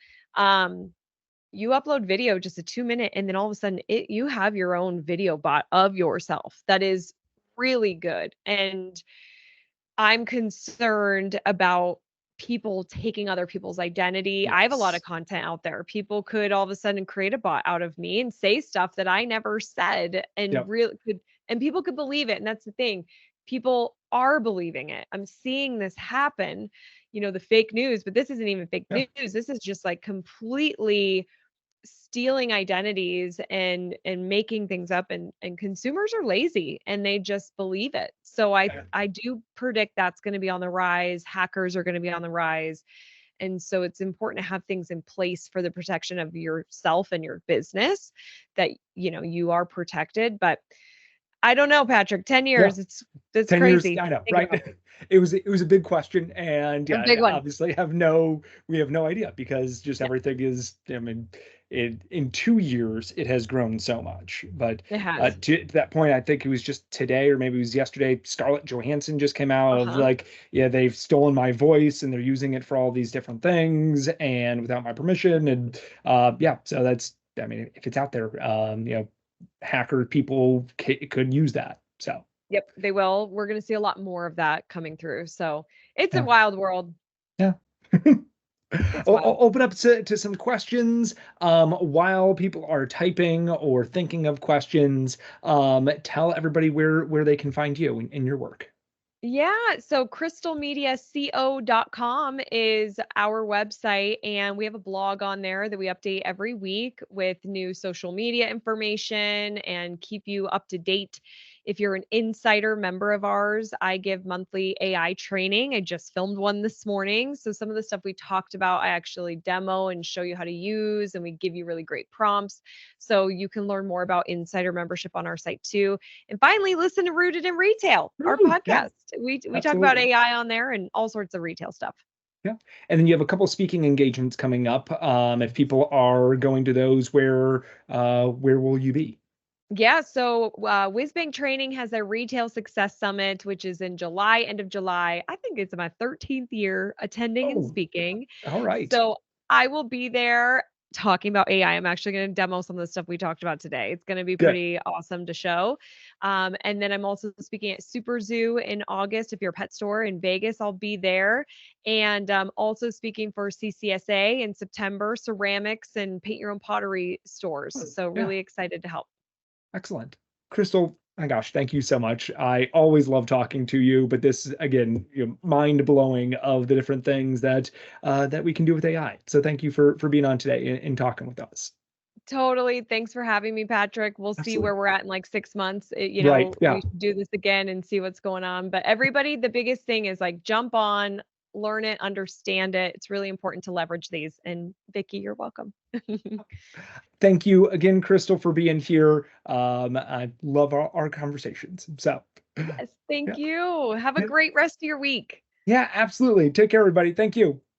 You upload video, just a 2 minute, and then all of a sudden you have your own video bot of yourself that is really good. And I'm concerned about people taking other people's identity. I have a lot of Yes. content out there. People could all of a sudden create a bot out of me and say stuff that I never said, and Yep. really could, and people could believe it. And that's the thing. People are believing it. I'm seeing this happen, the fake news, but this isn't even fake Yeah. news. This is just like completely stealing identities and making things up, and consumers are lazy and they just believe it. So I do predict that's going to be on the rise. Hackers are going to be on the rise. And so it's important to have things in place for the protection of yourself and your business, that you are protected. But I don't know, Patrick, 10 Yeah. years, it's 10 years, crazy I know, thinking right? about it. It was a big question, and A yeah, big one. obviously we have no idea, because just Yeah, everything is, I mean, in 2 years it has grown so much. But it has. to that point, I think it was just today or maybe it was yesterday, Scarlett Johansson just came out of Uh-huh. like, yeah, they've stolen my voice and they're using it for all these different things and without my permission. And yeah, so that's, I mean, if it's out there, hacker people could use that. So. Yep, they will. We're going to see a lot more of that coming through. So it's a Yeah. wild world. Yeah. It's I'll wild. open up to some questions while people are typing or thinking of questions. Tell everybody where they can find you in your work. Yeah, so crystalmediaco.com is our website, and we have a blog on there that we update every week with new social media information and keep you up to date. If you're an insider member of ours, I give monthly AI training. I just filmed one this morning. So some of the stuff we talked about, I actually demo and show you how to use, and we give you really great prompts. So you can learn more about insider membership on our site too. And finally, listen to Rooted in Retail, our Ooh, yeah, podcast. We talk about absolutely. AI on there and all sorts of retail stuff. Yeah. And then you have a couple speaking engagements coming up. If people are going to those, where will you be? Yeah, so Whizbang Training has their Retail Success Summit, which is in July, end of July. I think it's my 13th year attending and Oh, speaking. all right. So I will be there talking about AI. I'm actually going to demo some of the stuff we talked about today. It's going to be Good. pretty awesome to show. And then I'm also speaking at Super Zoo in August. If you're a pet store in Vegas, I'll be there. And also speaking for CCSA in September, ceramics and paint your own pottery stores. So Yeah. really excited to help. Excellent. Crystal, My gosh, thank you so much. I always love talking to you, but this again, mind blowing of the different things that we can do with AI. So thank you for being on today and talking with us. Totally. Thanks for having me, Patrick. We'll see Absolutely. where we're at in like 6 months. Right. We Yeah. should do this again and see what's going on. But everybody, the biggest thing is like jump on, learn it, understand it. It's really important to leverage these. And Vicky, you're welcome. Thank you again, Crystal, for being here. I love our conversations. So, Yes, thank yeah, you. Have a yeah, great rest of your week. yeah, absolutely. Take care, everybody. Thank you.